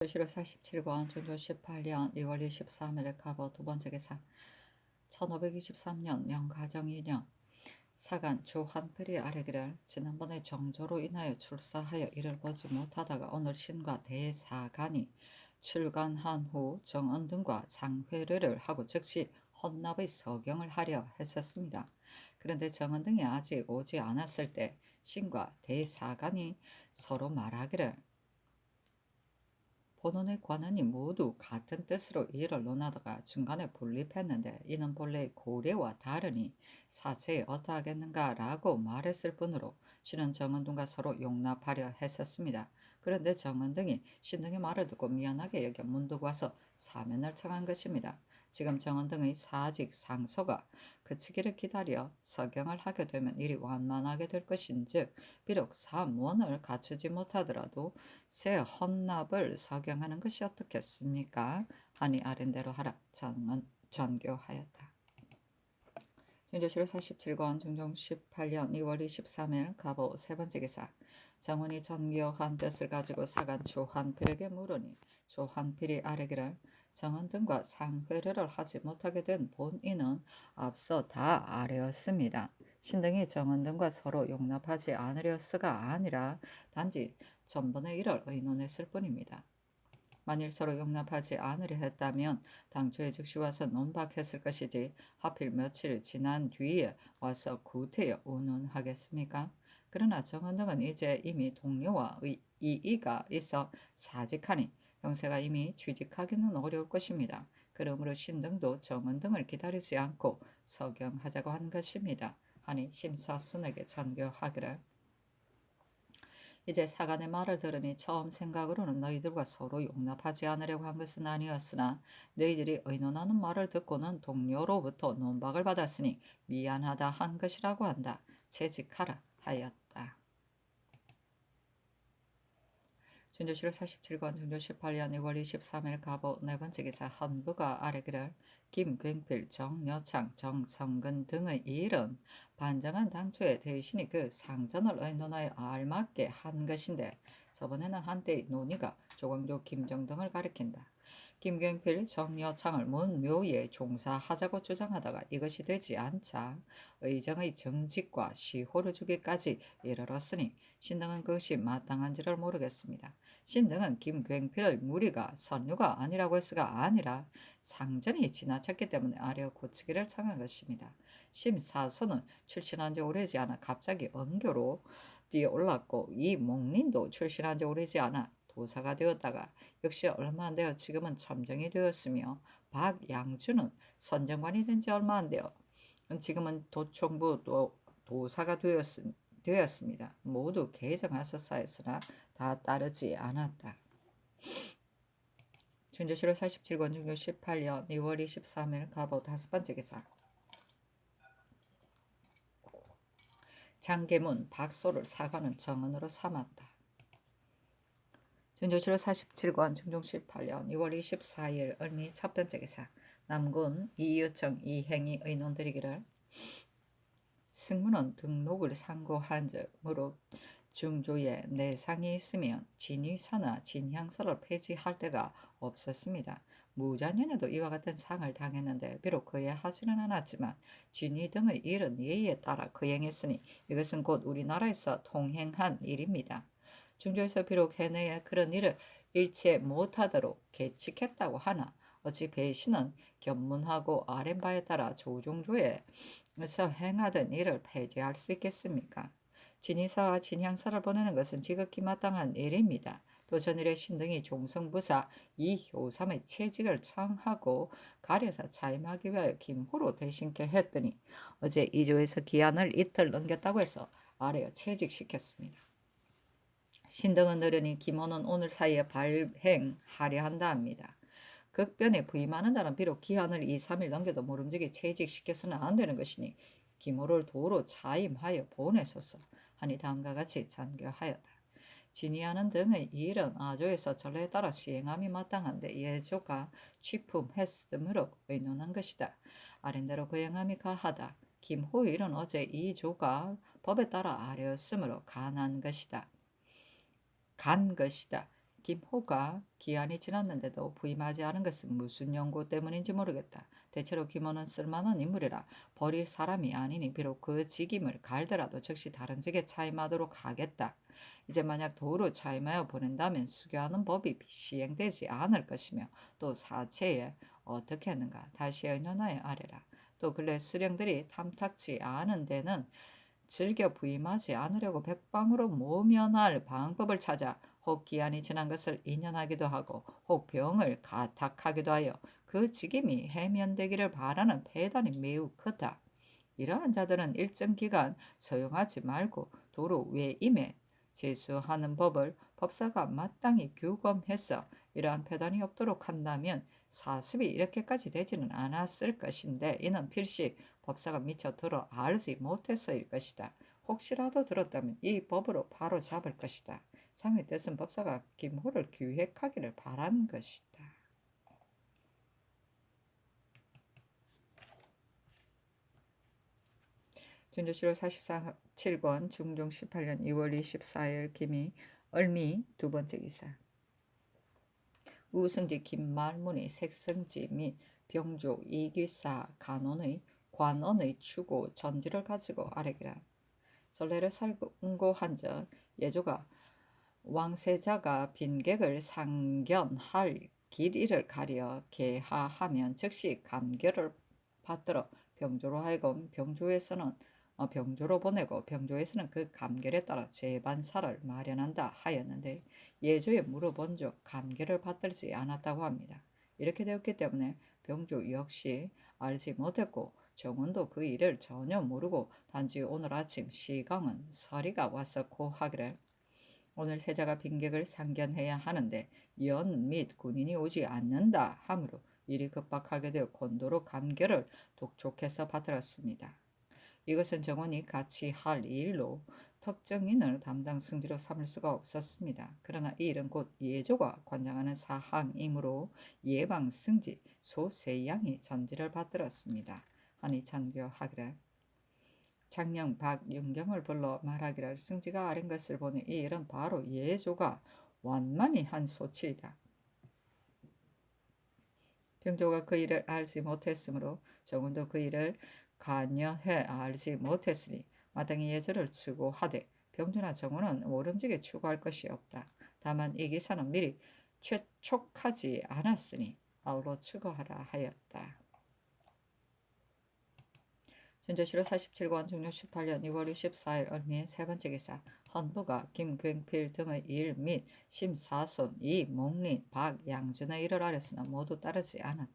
조실로 47권 준조 18년 2월 23일 갑오 두 번째 기사 1523년 명가정 2년 사간 조한필이 아뢰기를 지난번에 정조로 인하여 출사하여 이를 보지 못하다가 오늘 신과 대사간이 출간한 후 정언등과 장회례를 하고 즉시 헌납의 서경을 하려 했었습니다. 그런데 정언등이 아직 오지 않았을 때 신과 대사간이 서로 말하기를 본원의 관원이 모두 같은 뜻으로 이를 논하다가 중간에 분립했는데 이는 본래 고래와 다르니 사세에 어떠하겠는가 라고 말했을 뿐으로 신은 정은등과 서로 용납하려 했었습니다. 그런데 정은등이 신등의 말을 듣고 미안하게 여겨 문득 와서 사면을 청한 것입니다. 지금 정은등의 사직 상소가 그치기를 기다려 서경을 하게 되면 일이 완만하게 될 것인즉 비록 사무원을 갖추지 못하더라도 새 헌납을 서경하는 것이 어떻겠습니까? 하니 아랜대로 하라 전교하였다. 진조실 47권 중종 18년 2월 23일 갑오 세 번째 기사 정원이 전교한 뜻을 가지고 사간 조한필에게 물으니 조한필이 아뢰기를 정원 등과 상회례를 하지 못하게 된 본인은 앞서 다 아뢰었습니다. 신등이 정원 등과 서로 용납하지 않으려스가 아니라 단지 전번에 이를 의논했을 뿐입니다. 만일 서로 용납하지 않으려 했다면 당초에 즉시 와서 논박했을 것이지 하필 며칠 지난 뒤에 와서 구태여 의논하겠습니까? 그러나 정은등은 이제 이미 동료와 이의가 있어 사직하니 형세가 이미 취직하기는 어려울 것입니다. 그러므로 신등도 정은등을 기다리지 않고 서경하자고 한 것입니다. 하니 심사순에게 전교하기를 이제 사간의 말을 들으니 처음 생각으로는 너희들과 서로 용납하지 않으려고 한 것은 아니었으나 너희들이 의논하는 말을 듣고는 동료로부터 논박을 받았으니 미안하다 한 것이라고 한다. 재직하라 하였다. 준조실 47권 준조 18년 2월 23일 갑오 네 번째 기사 헌부가 아뢰기를 김굉필, 정여창, 정성근 등의 일은 반정한 당초에 대신이 그 상전을 의논하여 알맞게 한 것인데 저번에는 한때의 논의가 조광조, 김정 등을 가리킨다. 김굉필, 정여창을 문묘에 종사하자고 주장하다가 이것이 되지 않자 의정의 정직과 시호를 주기까지 이르렀으니 신등은 그것이 마땅한지를 모르겠습니다. 신등은 김굉필의 무리가 선유가 아니라고 했으가 아니라 상전이 지나쳤기 때문에 아려 고치기를 청한 것입니다. 심사선은 출신한 지 오래지 않아 갑자기 언교로 뛰어올랐고 이 목린도 출신한 지 오래지 않아 도사가 되었다가 역시 얼마 안 되어 지금은 첨정이 되었으며 박양주는 선정관이 된 지 얼마 안 되어 지금은 도총부 도사가 되었습니다. 모두 개정하셨사였으나 다 따르지 않았다. 준조실로 47권 중조 18년 2월 23일 갑오 다섯 번째 기사 장계문, 박소를 사관은 정언으로 삼았다. 준조실로 47권 중종 18년 2월 24일 을미 첫 번째 기사 남군 이유청 이행이 의논드리기를 승문은 등록을 상고한즉 중조에 내상이 있으면 진위사나 진향서를 폐지할 데가 없었습니다. 무자년에도 이와 같은 상을 당했는데 비록 그에 하지는 않았지만 진위 등의 일은 예의에 따라 거행했으니 이것은 곧 우리나라에서 통행한 일입니다. 중조에서 비록 해내에 그런 일을 일체 못하도록 계칙했다고 하나 어찌 배신은 견문하고 아랫바에 따라 조종조에서 행하던 일을 폐지할 수 있겠습니까? 진의사와 진향사를 보내는 것은 지극히 마땅한 일입니다. 또 전일에 신등이 종성부사 이효삼의 채직을 청하고 가려서 자임하기 위하여 김호로 대신케 했더니 어제 이조에서 기한을 이틀 넘겼다고 해서 아래어 채직시켰습니다. 신등은 느려니 김호는 오늘 사이에 발행하려 한다 합니다. 극변에 부임하는 자는 비록 기한을 2, 3일 넘겨도 모름지기 채직시켜서는 안 되는 것이니 김호를 도로 자임하여 보내소서 하니 다음과 같이 전교하였다. 진위하는 등의 일은 아조에서 전례에 따라 시행함이 마땅한데 예조가 취품했으므로 의논한 것이다. 아랜대로 거행함이 가하다. 김호의 일은 어제 이조가 법에 따라 아뢰었으므로 간 것이다. 김호가 기한이 지났는데도 부임하지 않은 것은 무슨 연고 때문인지 모르겠다. 대체로 김호는 쓸만한 인물이라 버릴 사람이 아니니 비록 그 직임을 갈더라도 즉시 다른 직에 차임하도록 하겠다. 이제 만약 도로 차임하여 보낸다면 수교하는 법이 시행되지 않을 것이며 또 사체에 어떻게 했는가 다시 의논하여 아래라. 또 근래 수령들이 탐탁지 않은 데는 즐겨 부임하지 않으려고 백방으로 모면할 방법을 찾아 혹 기한이 지난 것을 인연하기도 하고 혹 병을 가탁하기도 하여 그 직임이 해면되기를 바라는 폐단이 매우 크다. 이러한 자들은 일정 기간 소용하지 말고 도로 외임에 제수하는 법을 법사가 마땅히 규범해서 이러한 폐단이 없도록 한다면 사습이 이렇게까지 되지는 않았을 것인데 이는 필시 법사가 미처 들어 알지 못해서일 것이다. 혹시라도 들었다면 이 법으로 바로 잡을 것이다. 상의 뜻은 법사가 김호를 기획하기를 바란 것이다. 준조실록 47권 중종 18년 2월 24일 김이 을미 두 번째 기사. 우승지 김말문의 색성지 및 병조 이기사 관원의 추고 전지를 가지고 아래기라. 전례를 살고한즉 예조가 왕세자가 빈객을 상견할 길이를 가려 개하하면 즉시 감결을 받들어 병조로 하여금 병조로 보내고 병조에서는 그 감결에 따라 재반사를 마련한다 하였는데 예조에 물어본 즉 감결을 받들지 않았다고 합니다. 이렇게 되었기 때문에 병조 역시 알지 못했고 정원도 그 일을 전혀 모르고 단지 오늘 아침 시강은 서리가 와서 고하기를 오늘 세자가 빈객을 상견해야 하는데 연 및 군인이 오지 않는다 하므로 일이 급박하게 되어 곤도로 감결을 독촉해서 받들었습니다. 이것은 정원이 같이 할 일로 특정인을 담당 승지로 삼을 수가 없었습니다. 그러나 이 일은 곧 예조가 관장하는 사항이므로 예방 승지 소세양이 전지를 받들었습니다. 하니 찬교하기를 장령 박윤경을 불러 말하기를 승지가 아린 것을 보니 이 일은 바로 예조가 완만히 한 소치이다. 병조가 그 일을 알지 못했으므로 정운도 그 일을 관여해 알지 못했으니 마땅히 예조를 추구하되 병조나 정운은 모름지게 추구할 것이 없다. 다만 이 기사는 미리 최촉하지 않았으니 아울러 추구하라 하였다. 준조실록 47권 중종 18년 2월 24일 을미 세 번째 기사. 헌부가 김굉필 등의 일 및 심사손 이몽린 박양준의 일을 아랬으나 모두 따르지 않았다.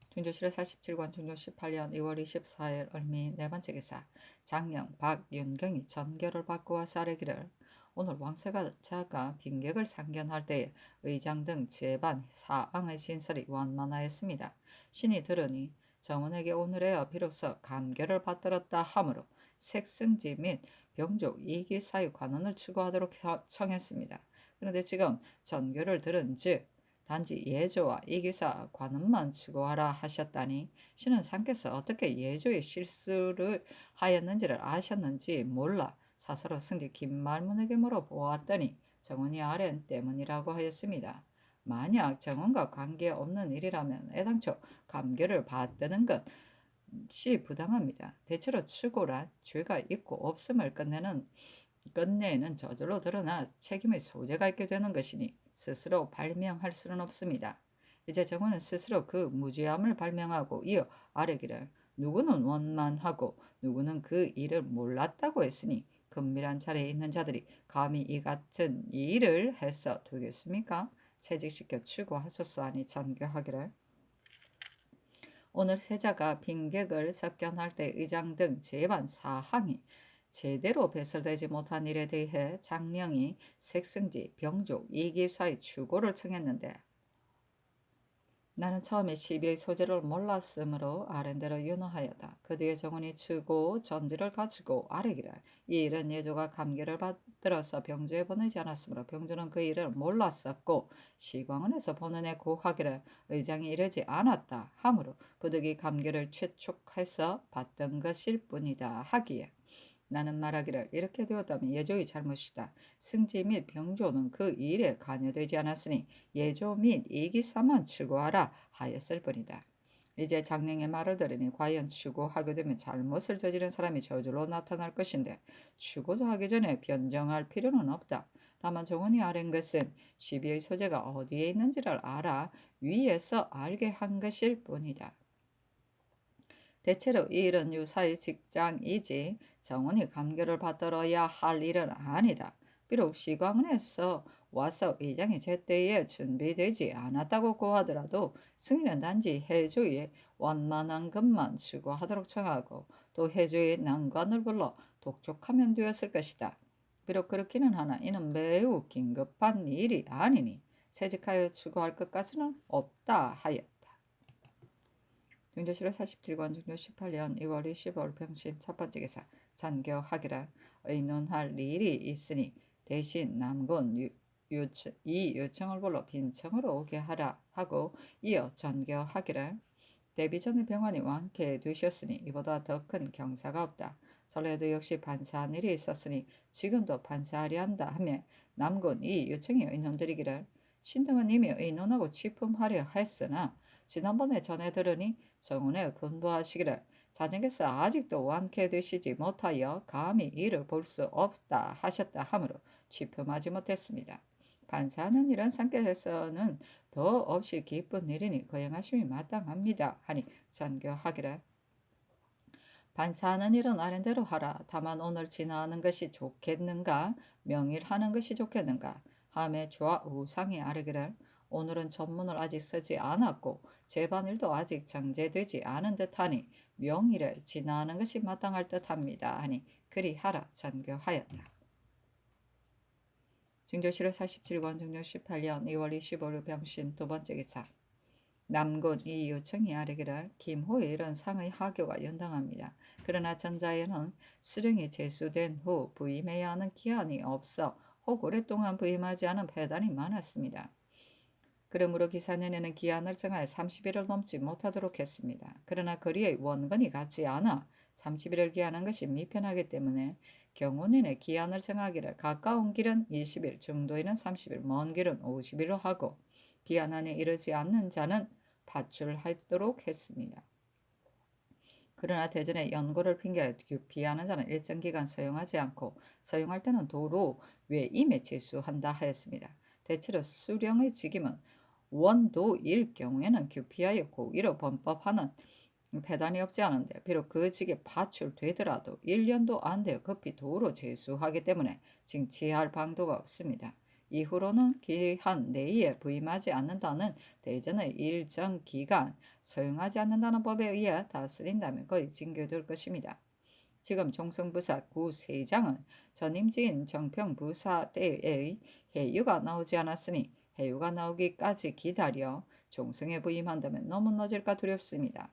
준조실록 47권 중종 18년 2월 24일 을미 네 번째 기사. 장령 박윤경이 전결을 받고 와서 아뢰기를 오늘 왕세자가 빈객을 상견할 때에 의장 등 재반 사항의 진설이 완만하였습니다. 신이 들으니 정원에게 오늘에야 비로소 감결을 받들었다 하므로 색승지 및 병조 이기사의 관원을 추구하도록 청했습니다. 그런데 지금 전교를 들은 즉 단지 예조와 이기사 관원만 추구하라 하셨다니 신은 상께서 어떻게 예조의 실수를 하였는지를 아셨는지 몰라 사서로 승지 김말문에게 물어보았더니 정원이 아랜 때문이라고 하였습니다. 만약 정원과 관계없는 일이라면 애당초 감결을 받드는 것이 부당합니다. 대체로 추고란 죄가 있고 없음을 끝내는 저절로 드러나 책임의 소재가 있게 되는 것이니 스스로 발명할 수는 없습니다. 이제 정원은 스스로 그 무죄함을 발명하고 이어 아뢰기를 누구는 원만하고 누구는 그 일을 몰랐다고 했으니 은밀한 자리에 있는 자들이 감히 이 같은 일을 해서 되겠습니까? 채직시켜 추구하소서 하니 전교하기를 오늘 세자가 빈객을 접견할 때 의장 등 재반 사항이 제대로 배설되지 못한 일에 대해 장령이 색승지, 병조, 이기사의 추고를 청했는데 나는 처음에 시비의 소재를 몰랐으므로 아랜대로 윤허하였다. 그 뒤에 정원이 추고 전지를 가지고 아뢰기를 이 일은 예조가 감결을 받들어서 병조에 보내지 않았으므로 병조는 그 일을 몰랐었고 시광원에서 보내내 고하기를 의장이 이르지 않았다 하므로 부득이 감결을 최촉해서 받던 것일 뿐이다 하기에 나는 말하기를 이렇게 되었다면 예조의 잘못이다. 승지 및 병조는 그 일에 관여되지 않았으니 예조 및 이기사만 추구하라 하였을 뿐이다. 이제 장령의 말을 들으니 과연 추구하게 되면 잘못을 저지른 사람이 저절로 나타날 것인데 추구도 하기 전에 변정할 필요는 없다. 다만 정원이 아랜 것은 시비의 소재가 어디에 있는지를 알아 위에서 알게 한 것일 뿐이다. 대체로 이 일은 유사의 직장이지 정원이 감교를 받들어야 할 일은 아니다. 비록 시광은에서 와서 의장이 제때에 준비되지 않았다고 고하더라도 승인은 단지 해주의 원만한 것만 추구하도록 청하고 또 해주의 난관을 불러 독촉하면 되었을 것이다. 비록 그렇기는 하나 이는 매우 긴급한 일이 아니니 채직하여 추구할 것까지는 없다 하였다. 중조실로 47권 중조 18년 2월 25일 병신 첫 번째 기사 잔교하기라 의논할 일이 있으니 대신 남군 이 요청을 불러 빈청으로 오게 하라 하고 이어 전교하기를 데뷔 전에 병환이 완쾌되셨으니 이보다 더 큰 경사가 없다. 전에도 역시 반사한 일이 있었으니 지금도 반사하려 한다 하며 남군 이 요청에 의논드리기를 신등은 이미 의논하고 취품하려 했으나 지난번에 전해 들으니 정원에 분부하시기를 자녀께서 아직도 완쾌되시지 못하여 감히 이를 볼 수 없다 하셨다 하므로 취품하지 못했습니다. 반사하는 이런 상태에서는 더 없이 기쁜 일이니 거행하심이 마땅합니다 하니 전교하기를 반사하는 일은 아랜대로 하라. 다만 오늘 지나는 것이 좋겠는가 명일하는 것이 좋겠는가 함에 좌우상이 아르기를 오늘은 전문을 아직 쓰지 않았고 제반일도 아직 정제되지 않은 듯하니 명일에 지나는 것이 마땅할 듯합니다 하니 그리하라 전교하였다. 중조실로 47권 중조 18년 2월 25일 병신 두 번째 기사 남군 이 요청이 아르기를 김호의 이런 상의 하교가 연당합니다. 그러나 전자에는 수령이 제수된 후 부임해야 하는 기한이 없어 혹 오랫동안 부임하지 않은 배단이 많았습니다. 그러므로 기사년에는 기한을 정하여 30일을 넘지 못하도록 했습니다. 그러나 거리의 원건이 같지 않아 30일을 기한한 것이 미편하기 때문에 경호년에 기한을 정하기를 가까운 길은 20일, 중도에는 30일, 먼 길은 50일로 하고 기한 안에 이르지 않는 자는 파출하도록 했습니다. 그러나 대전에 연고를 핑계하여 규피하는 자는 일정 기간 서용하지 않고 서용할 때는 도로 외임에 제수한다 하였습니다. 대체로 수령의 직임은 원도일 경우에는 규피하여 고의로 범법하는 배단이 없지 않은데 비록 그 직에 파출되더라도 1년도 안 되어 급히 도로 제수하기 때문에 징치할 방도가 없습니다. 이후로는 기한 내에 부임하지 않는다는 대전의 일정 기간 서용하지 않는다는 법에 의해 다스린다면 거의 징계될 것입니다. 지금 종성부사 구세장은 전임지인 정평부사 때의 해유가 나오지 않았으니 해유가 나오기까지 기다려 종성에 부임한다면 너무 늦을까 두렵습니다.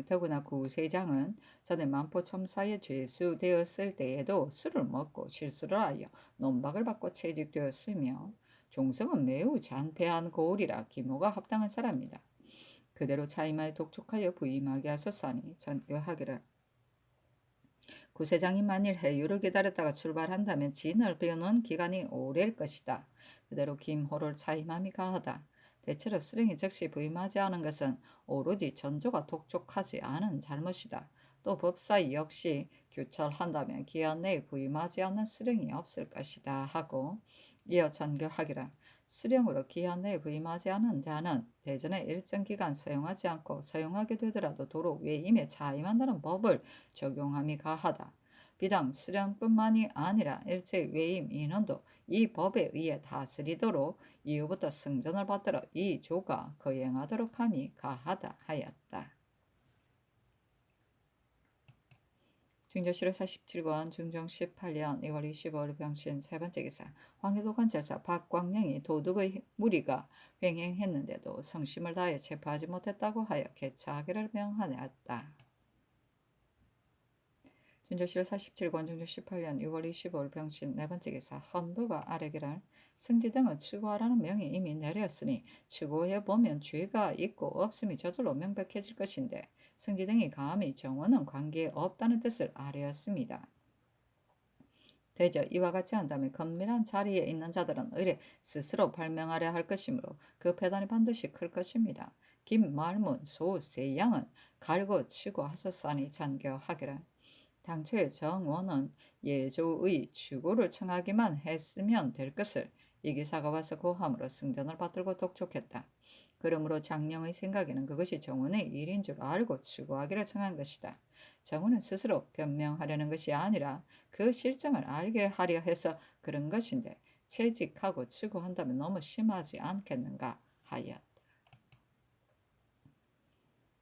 더구나 구세장은 전에 만포첨사에 죄수되었을 때에도 술을 먹고 실수를 하여 논박을 받고 채직되었으며 종성은 매우 잔패한 고을이라 기모가 합당한 사람이다. 그대로 차이마에 독촉하여 부임하게 하소서니 전교하기를 구세장이 만일 해유를 기다렸다가 출발한다면 진을 비우는 기간이 오래일 것이다. 그대로 김호를 차임함이 가하다. 대체로 수령이 즉시 부임하지 않은 것은 오로지 전조가 독촉하지 않은 잘못이다. 또 법사위 역시 규철한다면 기한 내에 부임하지 않는 수령이 없을 것이다 하고 이어 전교하기를 수령으로 기한 내에 부임하지 않은 자는 대전에 일정 기간 서용하지 않고 서용하게 되더라도 도로 외임에 차임한다는 법을 적용함이 가하다. 비단 수령뿐만이 아니라 일체 외임 인원도 이 법에 의해 다스리도록 이후부터 승전을 받들어 이 조가 거행하도록 함이 가하다 하였다. 중조실로 47권 중종 18년 2월 25일 병신 세 번째 기사 황해도관 절사 박광령이 도둑의 무리가 횡행했는데도 성심을 다해 체포하지 못했다고 하여 개차하기를 명하였다. 중조실로 47권 중조 18년 6월 25일 병신 네 번째 기사 헌부가 아뢰기를 승지 등은 추구하라는 명이 이미 내렸으니 추구해보면 죄가 있고 없음이 저절로 명백해질 것인데 승지 등이 감히 정원은 관계에 없다는 뜻을 아뢰었습니다. 되죠. 이와 같이 한다면 건밀한 자리에 있는 자들은 의례 스스로 발명하려 할 것이므로 그 패단이 반드시 클 것입니다. 김, 말문, 소, 세 양은 갈고 치고 하셨사니 잔교하기를. 당초에 정원은 예조의 추구를 청하기만 했으면 될 것을 이 기사가 와서 고함으로 승전을 받들고 독촉했다. 그러므로 장령의 생각에는 그것이 정원의 일인 줄 알고 추구하기를 청한 것이다. 정원은 스스로 변명하려는 것이 아니라 그 실정을 알게 하려 해서 그런 것인데 채직하고 추구한다면 너무 심하지 않겠는가 하였다.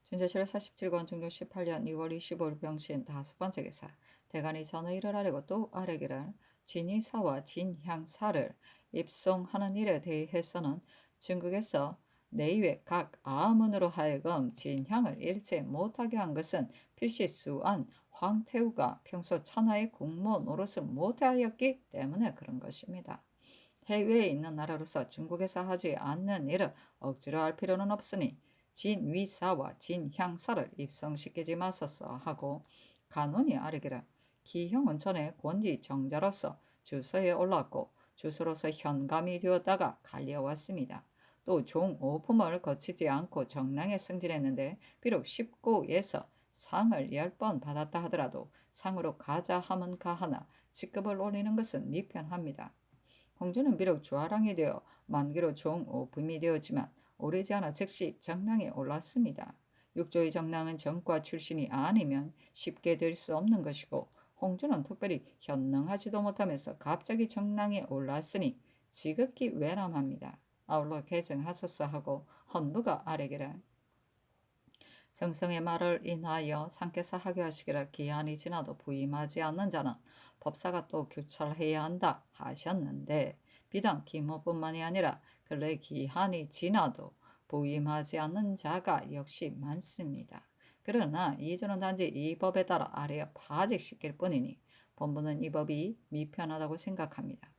준조실의 47권 중종 18년 2월 25일 병신 다섯 번째 기사. 대간이 전의를 아뢰고 또 아뢰기를 진이사와 진향사를 입송하는 일에 대해서는 중국에서 내외 각 아문으로 하여금 진향을 일체 못하게 한 것은 필시수안 황태우가 평소 천하의 공무 노릇을 못하였기 때문에 그런 것입니다. 해외에 있는 나라로서 중국에서 하지 않는 일을 억지로 할 필요는 없으니 진위사와 진향사를 입성시키지 마소서 하고 간원이 아뢰기를 기형은 전에 권지 정자로서 주서에 올랐고 주서로서 현감이 되었다가 갈려왔습니다. 또 종오품을 거치지 않고 정랑에 승진했는데 비록 19에서 상을 10번 받았다 하더라도 상으로 가자 하면 가하나 직급을 올리는 것은 미편합니다. 홍주는 비록 주하랑이 되어 만기로 종오품이 되었지만 오래지 않아 즉시 정랑에 올랐습니다. 육조의 정랑은 정과 출신이 아니면 쉽게 될 수 없는 것이고 홍주는 특별히 현능하지도 못하면서 갑자기 정랑에 올랐으니 지극히 외람합니다. 아울러 개정하소서 하고 헌부가 아뢰기를 정성의 말을 인하여 상께서 하교하시기를 기한이 지나도 부임하지 않는 자는 법사가 또 규찰해야 한다 하셨는데 비단 김호뿐만이 아니라 근래 기한이 지나도 부임하지 않는 자가 역시 많습니다. 그러나 이전은 단지 이 법에 따라 아래에 파직시킬 뿐이니 본부는 이 법이 미편하다고 생각합니다.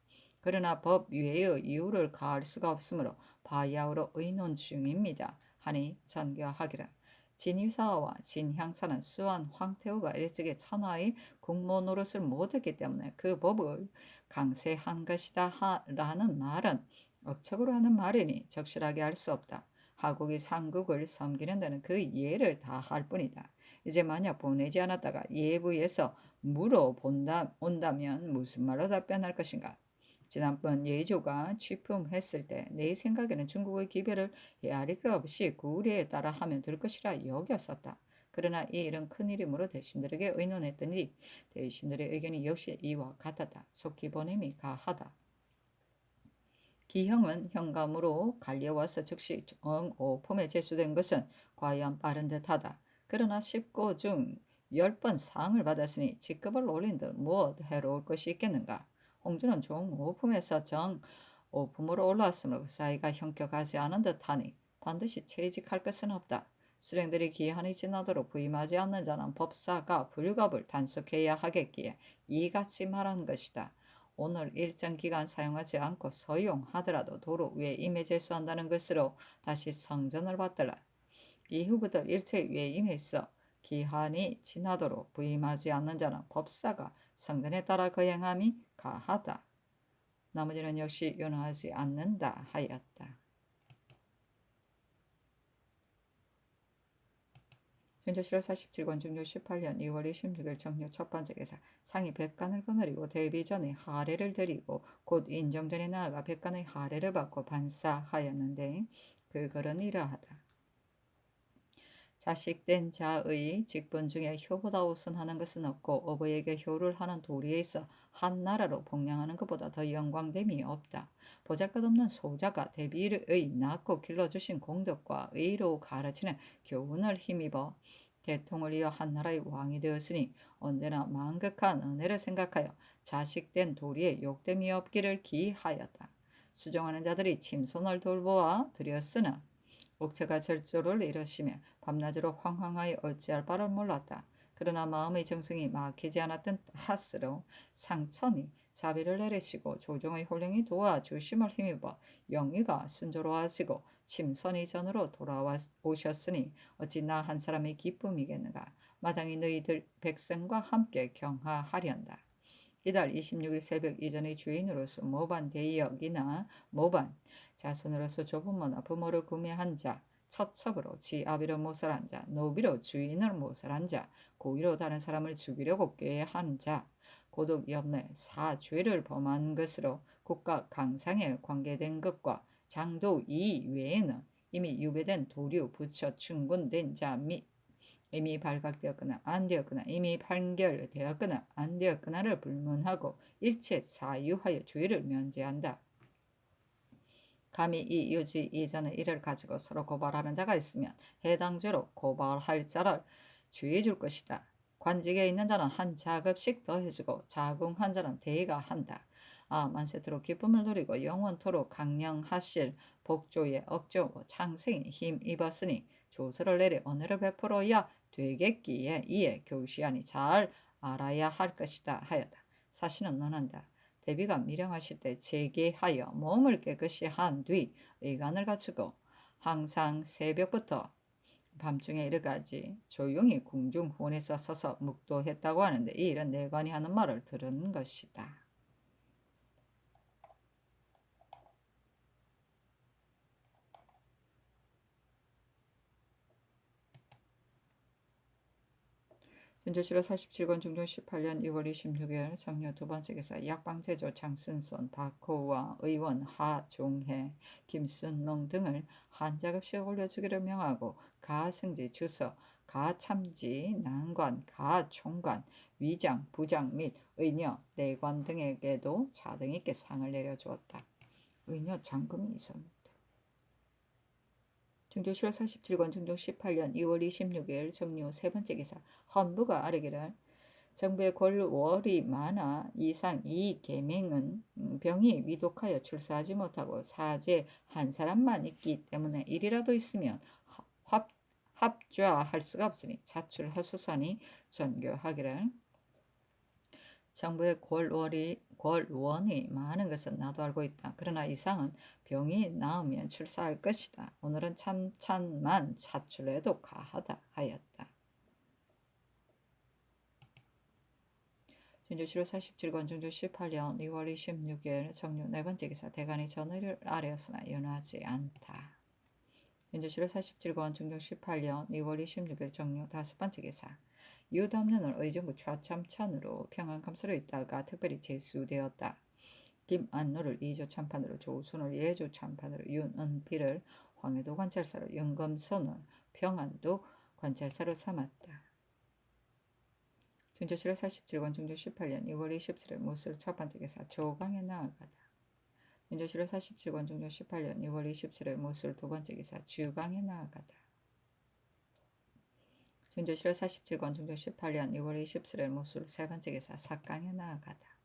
그러나 법 외의 이유를 가할 수가 없으므로 바야흐로 의논 중입니다. 하니 전교하기를 진위사와 진향사는 수완 황태우가 일찍이 천하의 국모 노릇을 못했기 때문에 그 법을 강세한 것이다 라는 말은 억척으로 하는 말이니 적실하게 할 수 없다. 하국이 상국을 섬기는 데는 그 예를 다할 뿐이다. 이제 만약 보내지 않았다가 예부에서 온다면 무슨 말로 답변할 것인가? 지난번 예조가 취품했을 때 내 생각에는 중국의 기별을 헤아릴 것 없이 구례에 따라 하면 될 것이라 여겼었다. 그러나 이 일은 큰일이므로 대신들에게 의논했더니 대신들의 의견이 역시 이와 같았다. 속히 보냄이 가하다. 기형은 현감으로 갈려와서 즉시 정오품에 제수된 것은 과연 빠른 듯하다. 그러나 19 중 10번 상을 받았으니 직급을 올린들 무엇 해로울 것이 있겠는가. 홍주는 종오품에서 정오품으로 올라왔으므로 그 사이가 형격하지 않은 듯하니 반드시 채직할 것은 없다. 수령들이 기한이 지나도록 부임하지 않는 자는 법사가 불갑을 단속해야 하겠기에 이같이 말한 것이다. 오늘 일정 기간 사용하지 않고 서용하더라도 도로 외임에 제수한다는 것으로 다시 성전을 받들라. 이후부터 일체 외임에 있어 기한이 지나도록 부임하지 않는 자는 법사가 성전에 따라 거행함이 가하다. 나머지는 역시 윤허하지 않는다 하였다. 준조실록 47권 중조 18년 2월 26일 정료 첫 번째 기사. 상이 백간을 거느리고 대비 전에 하례를 드리고 곧 인정전에 나아가 백간의 하례를 받고 반사하였는데 그 글은 이러하다. 자식된 자의 직분 중에 효보다 우선하는 것은 없고 어부에게 효를 하는 도리에 있어 한 나라로 복량하는 것보다 더 영광됨이 없다. 보잘것없는 소자가 대비의 낳고 길러주신 공덕과 의로 가르치는 교훈을 힘입어 대통을 이어 한 나라의 왕이 되었으니 언제나 만극한 은혜를 생각하여 자식된 도리에 욕됨이 없기를 기하였다. 수종하는 자들이 침손을 돌보아 드렸으나 옥체가 절조를 이루시며 밤낮으로 황황하여 어찌할 바를 몰랐다. 그러나 마음의 정성이 막히지 않았던 탓으로 상천이 자비를 내리시고 조정의 혼령이 도와주심을 힘입어 영의가 순조로워지고 침선이 전으로 돌아오셨으니 어찌 나 한 사람의 기쁨이겠는가. 마땅히 너희들 백성과 함께 경하하련다. 이달 26일 새벽 이전의 주인으로서 모반 대역이나 모반 자손으로서 조부모나 부모를 구매한 자, 처첩으로 지 아비를 모살한 자, 노비로 주인을 모살한 자, 고의로 다른 사람을 죽이려고 꾀한 자, 고독염내 사죄를 범한 것으로 국가 강상에 관계된 것과 장도 이 외에는 이미 유배된 도류, 부처, 충군된 자 및 이미 발각되었거나 안 되었거나 이미 판결되었거나 안 되었거나를 불문하고 일체 사유하여 주의를 면제한다. 감히 이 유지 이전의 일을 가지고 서로 고발하는 자가 있으면 해당 죄로 고발할 자를 주의해 줄 것이다. 관직에 있는 자는 한 자급씩 더해주고 자궁한 자는 대가 한다. 만세토록 기쁨을 누리고 영원토록 강령하실 복조의 억조고 창생이 힘입었으니 조서를 내려 은혜를 베풀어야 되겠기에 이에 교시하니 잘 알아야 할 것이다 하였다. 사신은 논한다. 대비가 미령하실 때 재개하여 몸을 깨끗이 한 뒤 의관을 갖추고 항상 새벽부터 밤중에 이르까지 조용히 궁중 후원에서 서서 묵도했다고 하는데 이 일은 내관이 하는 말을 들은 것이다. 준조실로 47권 중종 18년 2월 26일 정려 두 번째 기사 약방제조 장순선 박호와 의원 하종해 김순농 등을 한자급씩 올려주기를 명하고 가승지 주서 가참지 난관 가총관 위장 부장 및 의녀 내관 등에게도 차등 있게 상을 내려주었다. 의녀 장금이 있었는데. 중조실로 47권 중종 18년 2월 26일 정료 세 번째 기사 헌부가 아뢰기를 정부의 권월이 많아 이상 이 계명은 병이 위독하여 출사하지 못하고 사제 한 사람만 있기 때문에 일이라도 있으면 합좌할 수가 없으니 자출하소서니 전교하기를. 정부의 권원이 많은 것은 나도 알고 있다. 그러나 이상은 병이 나으면 출사할 것이다. 오늘은 참찬만 자출해도 가하다 하였다. 준조실로 47권 중조 18년 2월 26일 정료 네 번째 기사 대간이 전의를 아뢰었으나 연하지 않다. 준조실로 47권 중조 18년 2월 26일 정료 다섯 번째 기사 유담년을 의정부 좌참찬으로 평안감사로 있다가 특별히 제수되었다. 김안노를 2조 참판으로 조순을 예조 참판으로 윤은필을 황해도 관찰사로 영검선을 평안도 관찰사로 삼았다. 준조실로 47권 중조 18년 2월 27일 무술 첫 번째 기사 조강에 나아가다. 준조실로 47권 중조 18년 2월 27일 무술 두 번째 기사 주강에 나아가다. 준조실로 47권 중조 18년 2월 27일 무술 세 번째 기사 삭강에 나아가다.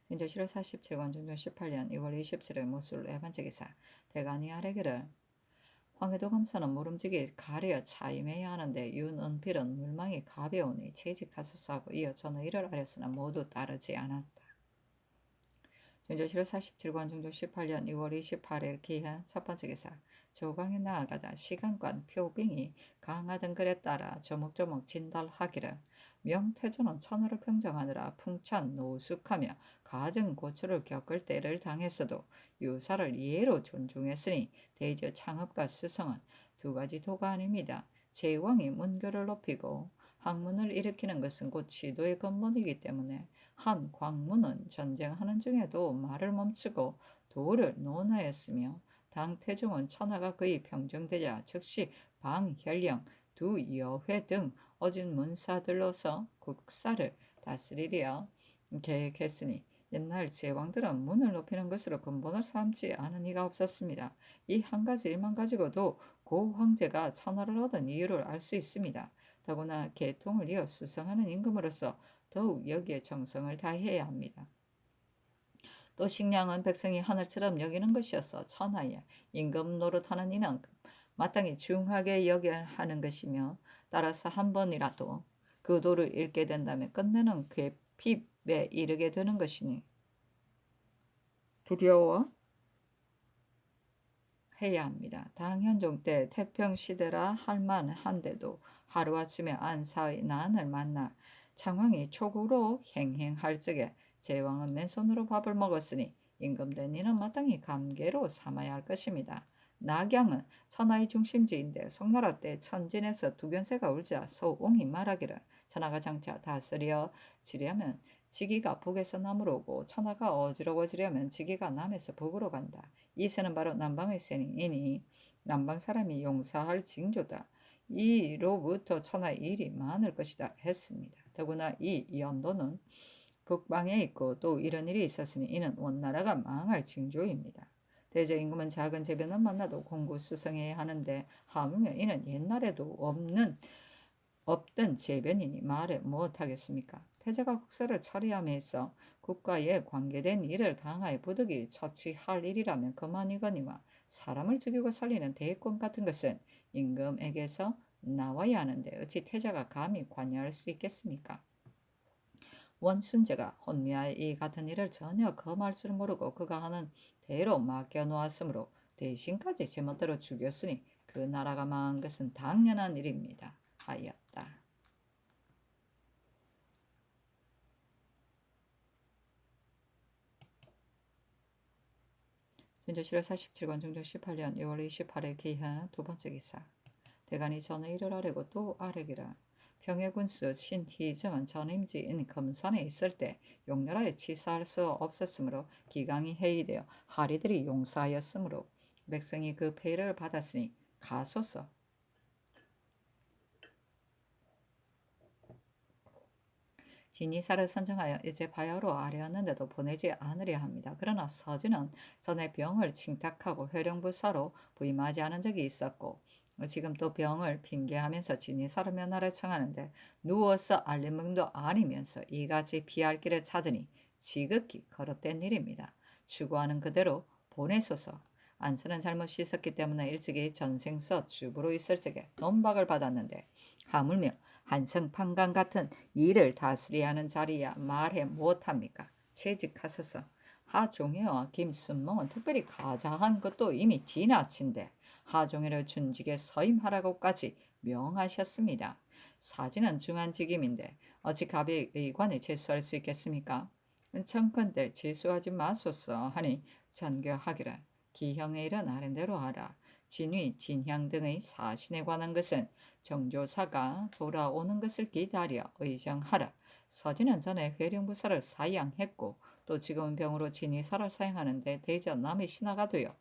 준조실로 47권 중조 18년 2월 27일 무술 네 번째 기사 대간이 아뢰기를 황해도 검사는 모름지기 가려 차임해야 하는데 윤은필은 물망이 가벼우니 채직하소서 하고 이어 저는 이를 아뢰었으나 모두 따르지 않았다. 준조실로 47권 중조 18년 2월 28일 기한 첫 번째 기사 조강에 나아가다 시간관 표빙이 강하던 글에 따라 조목조목 진달하기를 명태조는 천하를 평정하느라 풍찬 노숙하며 가증 고초를 겪을 때를 당했어도 유사를 예로 존중했으니 대저 창업과 수성은 두 가지 도가 아닙니다. 제왕이 문교를 높이고 학문을 일으키는 것은 곧 지도의 근본이기 때문에 한 광문은 전쟁하는 중에도 말을 멈추고 도를 논하였으며 당태종은 천하가 거의 평정되자 즉시 방현령, 두 여회 등 어진 문사들로서 국사를 다스리려 계획했으니 옛날 제왕들은 문을 높이는 것으로 근본을 삼지 않은 이가 없었습니다. 이 한 가지 일만 가지고도 고 황제가 천하를 얻은 이유를 알 수 있습니다. 더구나 계통을 이어 수성하는 임금으로서 더욱 여기에 정성을 다해야 합니다. 또 식량은 백성이 하늘처럼 여기는 것이어서 천하에 임금 노릇하는 이는 마땅히 중하게 여겨야 하는 것이며 따라서 한 번이라도 그 도를 잃게 된다면 끝내는 괴핍에 이르게 되는 것이니 두려워 해야 합니다. 당현종 때 태평시대라 할만한데도 하루아침에 안사의 난을 만나 창왕이 촉으로 행행할 적에 제왕은 맨손으로 밥을 먹었으니 임금된 이는 마땅히 감개로 삼아야 할 것입니다. 낙양은 천하의 중심지인데 송나라 때 천진에서 두견새가 울자 소웅이 말하기를 천하가 장차 다스려 지려면 지기가 북에서 남으로 오고 천하가 어지러워지려면 지기가 남에서 북으로 간다. 이 새는 바로 남방의 새이니 남방 사람이 용사할 징조다. 이로부터 천하의 일이 많을 것이다 했습니다. 더구나 이 연도는 북방에 있고 또 이런 일이 있었으니 이는 원나라가 망할 징조입니다. 대저 임금은 작은 재변을 만나도 공구수성해야 하는데 하물며 이는 옛날에도 없던 재변이니 말해 못하겠습니까? 태자가 국사를 처리함에 있어 국가에 관계된 일을 당하여 부득이 처치할 일이라면 그만이거니와 사람을 죽이고 살리는 대권 같은 것은 임금에게서 나와야 하는데 어찌 태자가 감히 관여할 수 있겠습니까? 원순제가 혼미하여 이 같은 일을 전혀 금할 줄 모르고 그가 하는 대로 맡겨놓았으므로 대신까지 제멋대로 죽였으니 그 나라가 망한 것은 당연한 일입니다. 하였다. 진조실록 47권 중조 18년 6월 28일 기하 두 번째 기사. 대간이 전의 일을 아뢰고 또 아뢰기라. 평해군수 신희정은 전임지인 금산에 있을 때 용렬하여 치사할 수 없었으므로 기강이 해이되어 하리들이 용사하였으므로 백성이 그 폐를 받았으니 가소서. 진이사를 선정하여 이제 바야로 아뢰었는데도 보내지 않으려 합니다. 그러나 서진은 전에 병을 칭탁하고 회령부사로 부임하지 않은 적이 있었고 지금 또 병을 핑계하면서 진이사를 면하려 청하는데 누워서 알림응도 아니면서 이같이 피할 길을 찾으니 지극히 거릇된 일입니다. 추구하는 그대로 보내소서. 안서는 잘못 씻었기 때문에 일찍이 전생서 주부로 있을 적에 논박을 받았는데 하물며 한성판관 같은 일을 다스려야 하는 자리야 말해 못합니까? 채직하소서. 하종회와 김순몽은 특별히 가자한 것도 이미 지나친데 하종회를 준직에 서임하라고까지 명하셨습니다. 사진은 중한직임인데 어찌 갑의 의관에 제수할 수 있겠습니까? 청컨대 제수하지 마소서 하니 전교하기를 기형의 일은 아랜대로 하라. 진위, 진향 등의 사신에 관한 것은 정조사가 돌아오는 것을 기다려 의정하라. 서진은 전에 회령부사를 사양했고 또 지금은 병으로 진의사를 사용하는데 대저 남의 신하가 되어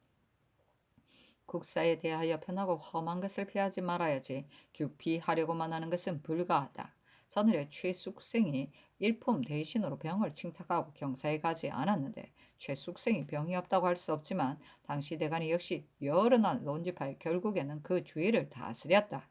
국사에 대하여 편하고 험한 것을 피하지 말아야지 규피하려고만 하는 것은 불가하다. 전일에 최숙생이 일품 대신으로 병을 칭탁하고 경사에 가지 않았는데 최숙생이 병이 없다고 할 수 없지만 당시 대간이 역시 여러 날 논집하여 결국에는 그 주위를 다스렸다.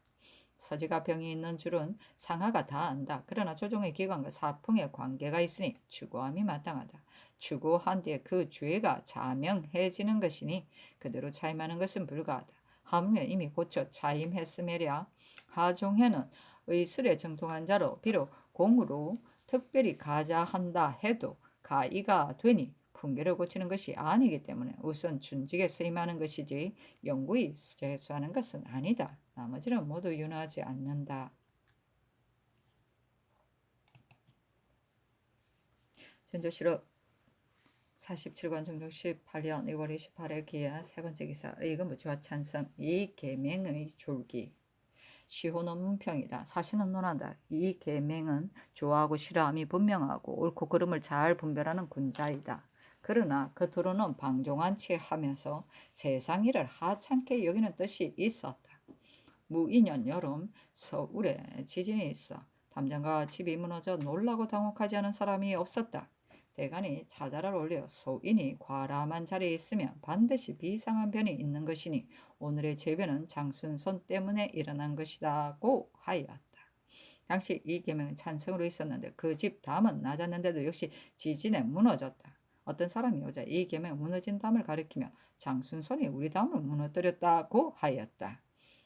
서지가 병이 있는 줄은 상하가 다 안다. 그러나 조정의 기관과 사풍의 관계가 있으니 추구함이 마땅하다. 추구한 뒤에 그 죄가 자명해지는 것이니 그대로 차임하는 것은 불가하다. 하물며 이미 고쳐 차임했음에랴. 하종회는 의술에 정통한 자로 비록 공으로 특별히 가자한다 해도 가이가 되니 풍계를 고치는 것이 아니기 때문에 우선 준직에 서임하는 것이지 영구히 제수하는 것은 아니다. 나머지는 모두 윤하지 않는다. 전조실록 47권 중종 18년 2월 28일 기하 세 번째 기사. 의금부주와 찬성 이 계명의 졸기. 시호는 문평이다. 사실은 논한다. 이 계명은 좋아하고 싫어함이 분명하고 옳고 그름을 잘 분별하는 군자이다. 그러나 겉으로는 방종한 채 하면서 세상 일을 하찮게 여기는 뜻이 있었다. 무인년 여름 서울에 지진이 있어 담장과 집이 무너져 놀라고 당혹하지 않은 사람이 없었다. 대간이 차자를 올려 소인이 과람한 자리에 있으면 반드시 비상한 변이 있는 것이니 오늘의 재변은 장순손 때문에 일어난 것이다고 하였다. 당시 이 계명은 찬성으로 있었는데 그 집 담은 낮았는데도 역시 지진에 무너졌다. 어떤 사람이 오자 이 계명은 무너진 담을 가리키며 장순손이 우리 담을 무너뜨렸다고 하였다.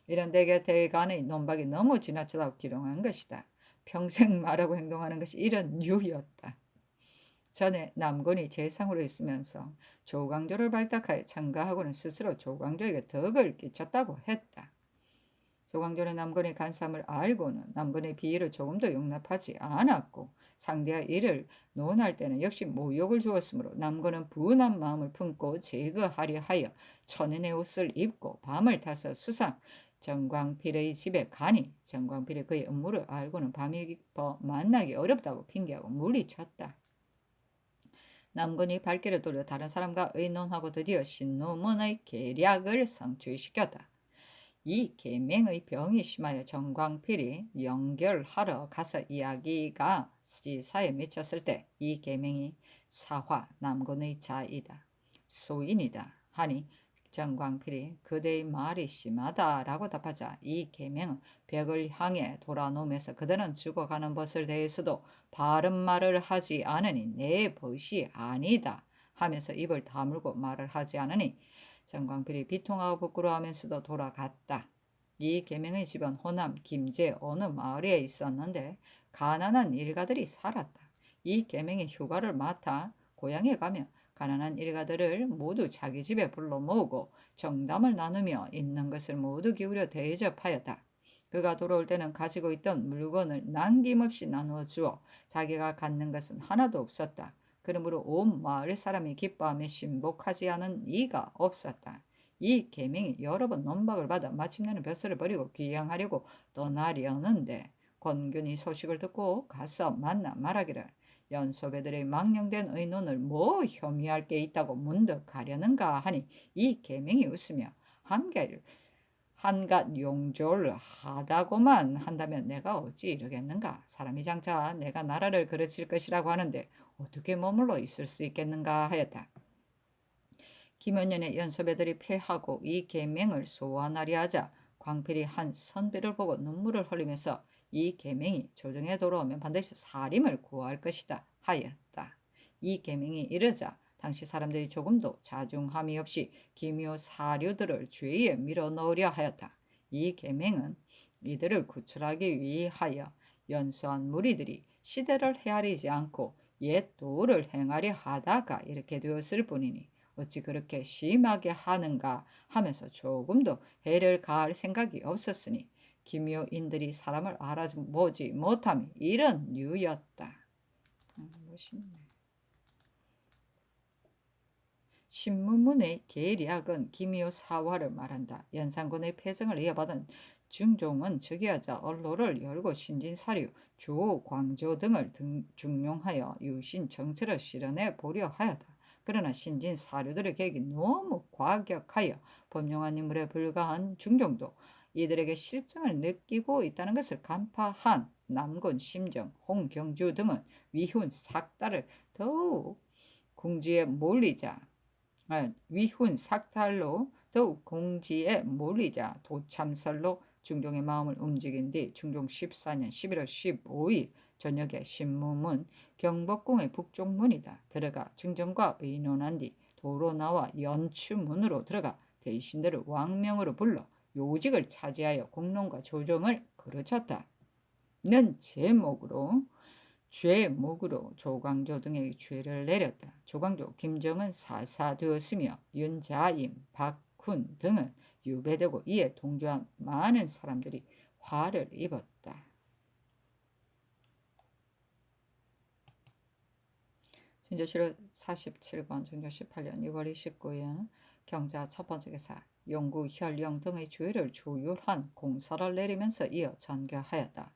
이런 대간의 논박이 너무 지나치다고 기롱한 것이다. 평생 말하고 행동하는 것이 이런 류였다. 전에 남곤이 재상으로 있으면서 조광조를 발탁하여 참가하고는 스스로 조광조에게 덕을 끼쳤다고 했다. 조광조는 남군의 간사함을 알고는 남군의 비위를 조금도 용납하지 않았고 상대와 이를 논할 때는 역시 모욕을 주었으므로 남군은 분한 마음을 품고 제거하려 하여 천인의 옷을 입고 밤을 타서 수상 정광필의 집에 가니 정광필이 그의 음모를 알고는 밤이 깊어 만나기 어렵다고 핑계하고 물리쳤다. 남군이 발길을 돌려 다른 사람과 의논하고 드디어 신노문의 계략을 성취시켰다. 이 계명의 병이 심하여 정광필이 연결하러 가서 이야기가 시사에 미쳤을 때 이 계명이 사화 남군의 자이다. 소인이다. 하니 정광필이 그대의 말이 심하다라고 답하자 이 계명은 벽을 향해 돌아놓으면서 그들은 죽어가는 것을 대해서도 바른 말을 하지 않으니 내 벗이 아니다 하면서 입을 다물고 말을 하지 않으니 정광필이 비통하고 부끄러워하면서도 돌아갔다. 이 계명의 집은 호남 김제 어느 마을에 있었는데 가난한 일가들이 살았다. 이 계명이 휴가를 맡아 고향에 가며 가난한 일가들을 모두 자기 집에 불러 모으고 정담을 나누며 있는 것을 모두 기울여 대접하였다. 그가 돌아올 때는 가지고 있던 물건을 남김없이 나누어 주어 자기가 갖는 것은 하나도 없었다. 그러므로 온 마을 사람이 기뻐하며 신복하지 않은 이가 없었다. 이 계명이 여러 번 논박을 받아 마침내는 벼슬을 버리고 귀양하려고 떠나려는데 권균이 소식을 듣고 가서 만나 말하기를 연소배들의 망령된 의논을 뭐 혐의할 게 있다고 문득 가려는가 하니 이 계명이 웃으며 한갓 용졸 하다고만 한다면 내가 어찌 이러겠는가. 사람이 장차 내가 나라를 그르칠 것이라고 하는데 어떻게 머물러 있을 수 있겠는가 하였다. 김연년의 연소배들이 패하고 이 계명을 소환하려 하자 광필이 한 선비를 보고 눈물을 흘리면서 이 계명이 조정에 돌아오면 반드시 살림을 구할 것이다 하였다. 이 계명이 이르자 당시 사람들이 조금도 자중함이 없이 기묘 사류들을 죄에 밀어넣으려 하였다. 이 계명은 이들을 구출하기 위하여 연수한 무리들이 시대를 헤아리지 않고 옛 도를 행하려 하다가 이렇게 되었을 뿐이니 어찌 그렇게 심하게 하는가 하면서 조금도 해를 가할 생각이 없었으니 기묘인들이 사람을 알아보지 못함이 이런 이유였다. 멋있네. 신문문의 계략은 기묘사화를 말한다. 연산군의 패정을 이어받은 중종은 즉위하자 언로를 열고 신진사류, 조광조 등을 중용하여 유신 정치를 실현해 보려 하였다. 그러나 신진 사류들의 계획이 너무 과격하여 범용한 인물에 불과한 중종도 이들에게 실정을 느끼고 있다는 것을 간파한 남군 심정, 홍경주 등은 위훈 삭달을 더욱 궁지에 몰리자 위훈 삭달로 더욱 공지에 몰리자 도참설로 중종의 마음을 움직인 뒤 중종 14년 11월 15일 저녁에 신무문 경복궁의 북쪽문이다. 들어가 중정과 의논한 뒤 도로 나와 연추문으로 들어가 대신들을 왕명으로 불러 요직을 차지하여 공론과 조정을 그르쳤다. 는 죄목으로 조광조 등에게 죄를 내렸다. 조광조, 김정은 사사되었으며 윤자임, 박훈 등은 유배되고 이에 동조한 많은 사람들이 화를 입었다. 진조실록 47권 중조 18년 6월 29일 경자 첫 번째 기사 용구, 혈령 등의 주의를 조율한 공사를 내리면서 이어 전교하였다.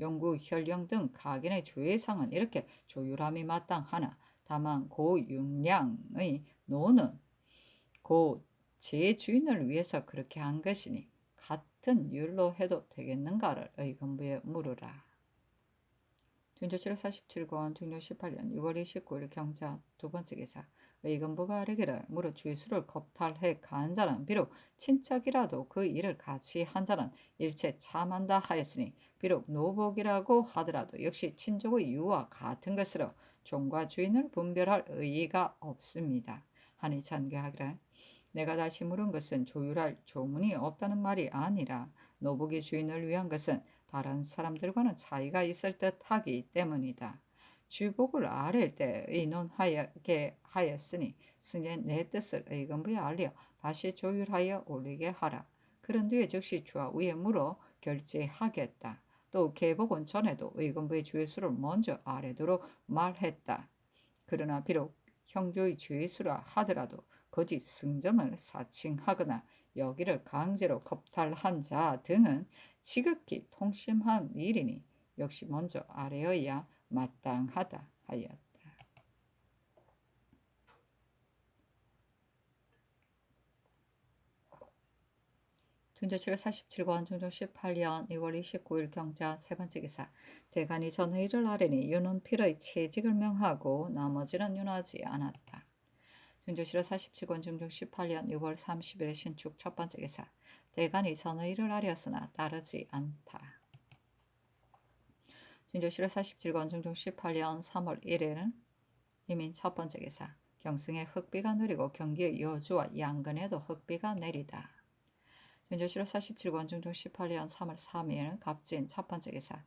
용구, 혈령 등 각인의 주의상은 이렇게 조율함이 마땅하나 다만 고윤량의 노는 고 제 주인을 위해서 그렇게 한 것이니 같은 율로 해도 되겠는가를 의금부에 물으라. 중조실록 47권 중조 18년 6월 29일 경자 두 번째 기사 의금부가 아뢰기를 무릇 주의수를 겁탈해 간 자는 비록 친척이라도 그 일을 같이 한 자는 일체 참한다 하였으니 비록 노복이라고 하더라도 역시 친족의 유와 같은 것으로 종과 주인을 분별할 의의가 없습니다. 하니 전개하기를 내가 다시 물은 것은 조율할 조문이 없다는 말이 아니라 노복의 주인을 위한 것은 다른 사람들과는 차이가 있을 듯하기 때문이다. 주복을 아랠 때 의논하게 하였으니 승인 내 뜻을 의금부에 알려 다시 조율하여 올리게 하라. 그런 뒤에 즉시 좌우에 물어 결제하겠다. 또 개복원 전에도 의금부의 죄수를 먼저 아래도록 말했다. 그러나 비록 형조의 죄수라 하더라도 거짓 승전을 사칭하거나 여기를 강제로 겁탈한 자 등은 지극히 통심한 일이니 역시 먼저 아래어야 마땅하다 하였다. 중조 747권 중종 18년 2월 29일 경자 세 번째 기사. 대간이 전의를 아뢰니 윤원필의 채직을 명하고 나머지는 윤하지 않았다. 중조 47권 중종 18년 6월 30일 신축 첫 번째 기사. 대간이 전의를 아뢰었으나 따르지 않다. 중조 47권 중종 18년 3월 1일 이민 첫 번째 기사. 경승에 흑비가 내리고 경기의 여주와 양근에도 흑비가 내리다. 중조 47권 중종 18년 3월 3일 갑진 첫 번째 기사.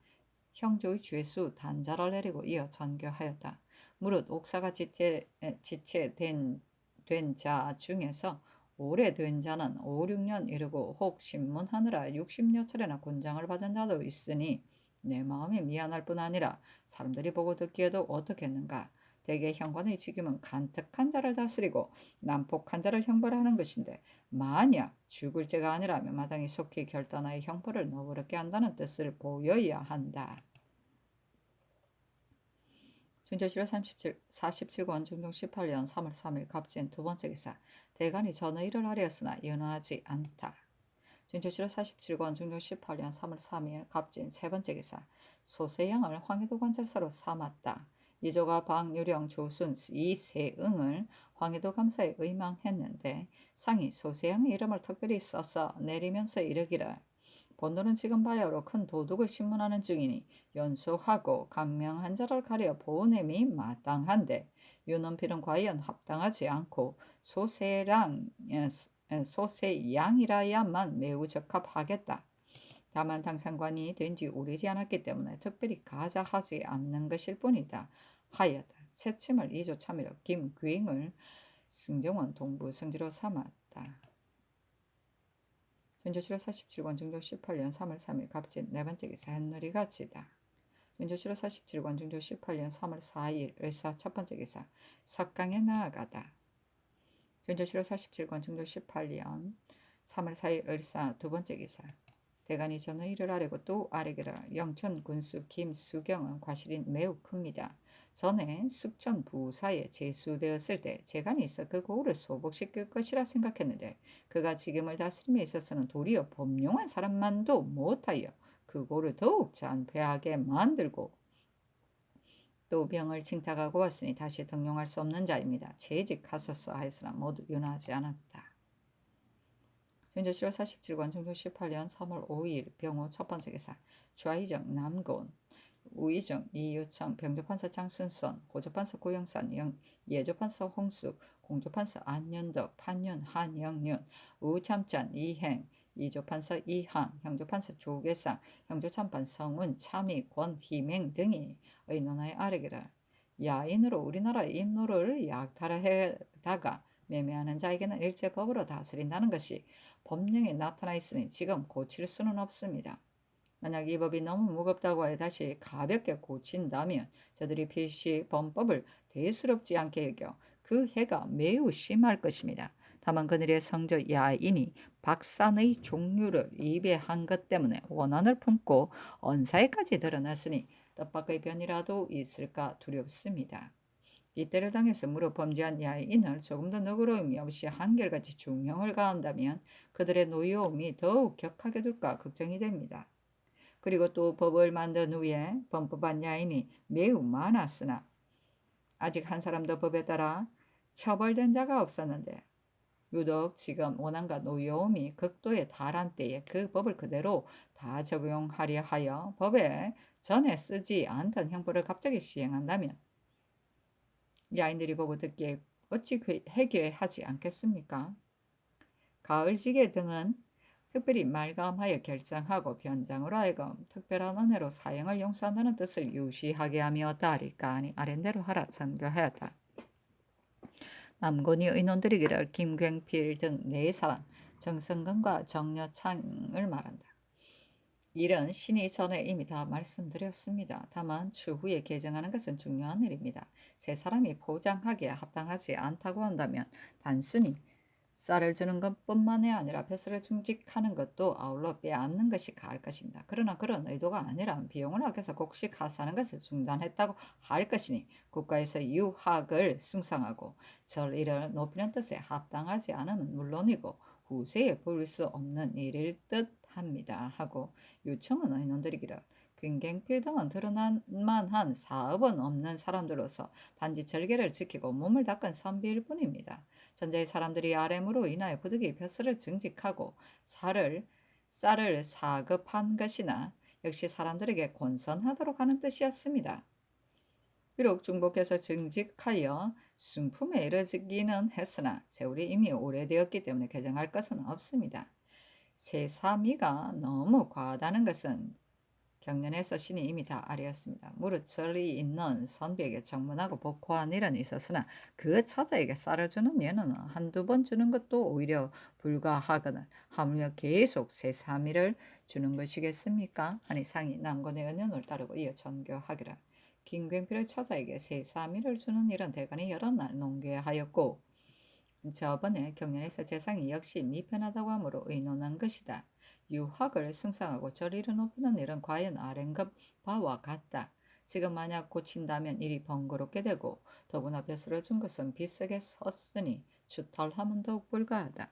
형조의 죄수 단자를 내리고 이어 전교하였다. 무릇 옥사가 지체된 자 중에서 오래된 자는 5, 6년 이르고 혹 신문하느라 60여 차례나 곤장을 받은 자도 있으니 내 마음이 미안할 뿐 아니라 사람들이 보고 듣기에도 어떻겠는가. 대개 형관의 직임은 간특한 자를 다스리고 난폭한 자를 형벌하는 것인데 만약 죽을 죄가 아니라면 마땅히 속히 결단하여 형벌을 너그럽게 한다는 뜻을 보여야 한다. 중조실록 47권 중종 18년 3월 3일 갑진 두 번째 기사. 대간이 전의를 아뢰었으나 연하지 않다. 중조실록 47권 중종 18년 3월 3일 갑진 세 번째 기사. 소세양을 황해도 관찰사로 삼았다. 이조가 박유령 조순 이세응을 황해도 감사에 의망했는데 상이 소세양의 이름을 특별히 써서 내리면서 이르기를 본론은 지금 바야흐로 큰 도둑을 신문하는 중이니 연소하고 감명한 자를 가려 보냄이 마땅한데 윤원필은 과연 합당하지 않고 소세양이라야만 매우 적합하겠다. 다만 당상관이 된 지 오래지 않았기 때문에 특별히 가자하지 않는 것일 뿐이다 하였다. 채침을 2조 참의로 김귀잉을 승정원 동부 승지로 삼았다. 중조실록 47권 중조 18년 3월 3일 갑진 네 번째 기사. 햇놀이가 지다. 중조실록 47권 중조 18년 3월 4일 을사 첫 번째 기사. 석강에 나아가다. 중조실록 47권 중조 18년 3월 4일 을사 두 번째 기사. 대간이 전의를 아뢰고 또 아뢰기를 영천 군수 김수경은 과실이 매우 큽니다. 전에 숙천 부사에 제수되었을 때 재간이 있어 그 고을을 소복시킬 것이라 생각했는데 그가 지금을 다스림에 있어서는 도리어 범용한 사람만도 못하여 그 고을을 더욱 잔폐하게 만들고 또 병을 칭탁하고 왔으니 다시 등용할 수 없는 자입니다. 재직하소서 하였으나 모두 윤하지 않았다. 중조실록 47권 중조 18년 3월 5일 병호 첫 번째 기사. 좌이정 남곤 우이정 이유청 병조판사 장순선 고조판사 고영산 예조판사 홍숙 공조판사 안윤덕 판윤 한영윤 우참짠 이행 이조판사 이항 형조판사 조계상 형조참판 성운 참의 권희맹 등이 의논하여 아뢰기를 야인으로 우리나라의 인노를 약탈하다가 매매하는 자에게는 일제 법으로 다스린다는 것이 법령에 나타나 있으니 지금 고칠 수는 없습니다. 만약 이 법이 너무 무겁다고 하여 다시 가볍게 고친다면 저들이 필시 범법을 대수롭지 않게 여겨 그 해가 매우 심할 것입니다. 다만 그들의 성저 야인이 박산의 종류를 입에한 것 때문에 원한을 품고 언사에까지 드러났으니 뜻밖의 변이라도 있을까 두렵습니다. 이때를 당해서 무려 범죄한 야인을 조금 더 너그러움이 없이 한결같이 중형을 가한다면 그들의 노여움이 더욱 격하게 될까 걱정이 됩니다. 그리고 또 법을 만든 후에 범법한 야인이 매우 많았으나 아직 한 사람도 법에 따라 처벌된 자가 없었는데 유독 지금 원한과 노여움이 극도에 달한 때에 그 법을 그대로 다 적용하려 하여 법에 전에 쓰지 않던 형벌을 갑자기 시행한다면 야인들이 보고 듣기에 어찌 해결하지 않겠습니까? 가을지게 등은 특별히 말감하여 결정하고 변장으로 하여금 특별한 은혜로 사형을 용서한다는 뜻을 유시하게 하며 따리까 아니 아랜대로 하라 전교하였다. 남곤이 의논드리기를 김굉필 등 네 사람 정성근과 정려창을 말한다. 일은 신이 전에 이미 다 말씀드렸습니다. 다만 추후에 개정하는 것은 중요한 일입니다. 세 사람이 포장하기에 합당하지 않다고 한다면 단순히 쌀을 주는 것뿐만이 아니라 벼슬을 증직하는 것도 아울러 빼앗는 것이 가할 것입니다. 그러나 그런 의도가 아니라 비용을 아껴서 곡식 하사하는 것을 중단했다고 할 것이니 국가에서 유학을 승상하고 절일을 높이는 뜻에 합당하지 않으면 물론이고 후세에 볼 수 없는 일일 듯합니다. 하고 요청은 의논드리기를 균갱필 등은 드러날 만한 사업은 없는 사람들로서 단지 절개를 지키고 몸을 닦은 선비일 뿐입니다. 전자의 사람들이 아렘으로 인하여 부득이 벼슬을 증직하고 쌀을 사급한 것이나 역시 사람들에게 권선하도록 하는 뜻이었습니다. 비록 중복해서 증직하여 순품에 이르기는 했으나 세월이 이미 오래되었기 때문에 개정할 것은 없습니다. 세사미가 너무 과하다는 것은 경련에서 신이 이미 다 아뢰었습니다. 무릇 전리 있는 선비에게 정문하고 복호한 일은 있었으나 그 처자에게 쌀을 주는 예는 한두 번 주는 것도 오히려 불가하거늘 하물며 계속 세사미를 주는 것이겠습니까? 하니 상이 남건의 은연을 따르고 이어 전교하기를 김광필의 처자에게 세사미를 주는 일은 대간이 여러 날 농계하였고 저번에 경연에서 재상이 역시 미편하다고 하므로 의논한 것이다. 유학을 승상하고 저리를 높이는 일은 과연 아랫급 바와 같다. 지금 만약 고친다면 일이 번거롭게 되고 더구나 벼슬을 준 것은 비석에 섰으니 추털하면 더욱 불가하다.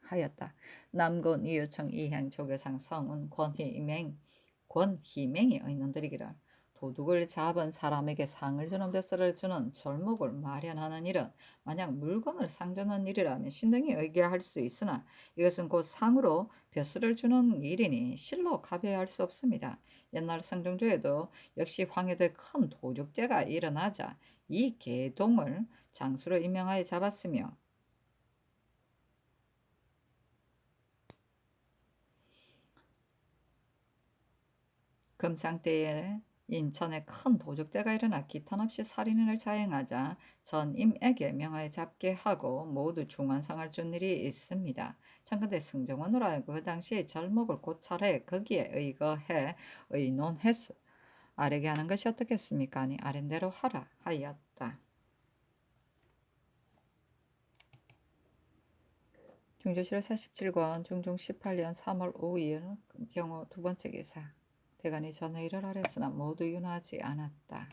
하였다. 남곤 이유청 이행 조교상 성운 권희맹이 의논드리기를 도둑을 잡은 사람에게 상을 주는 벼슬을 주는 절목을 마련하는 일은 만약 물건을 상주는 일이라면 신등이 의뢰할 수 있으나 이것은 곧 상으로 벼슬을 주는 일이니 실로 가벼워할 수 없습니다. 옛날 성종조에도 역시 황해도에 큰 도둑죄가 일어나자 이 계동을 장수로 임명하여 잡았으며 금상 때에 인천에 큰 도둑대가 일어나 기탄없이 살인을 자행하자 전임에게 명하여 잡게 하고 모두 중환상을 준 일이 있습니다. 참근데 승정원으로 하여금 그 당시에 절목을 고찰해 거기에 의거해 의논해서 아래게 하는 것이 어떻겠습니까? 아니 아랜대로 하라 하였다. 중조실록 47권 중종 18년 3월 5일 경우 두 번째 기사 대간이 전의를 하랬으나 모두 윤하지 않았다.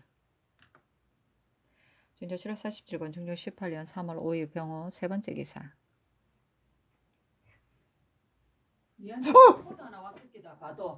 중조실록 47권 중종 18년 3월 5일 병호 세 번째 기사 미안해. 포도 하나 왔을 기다 봐도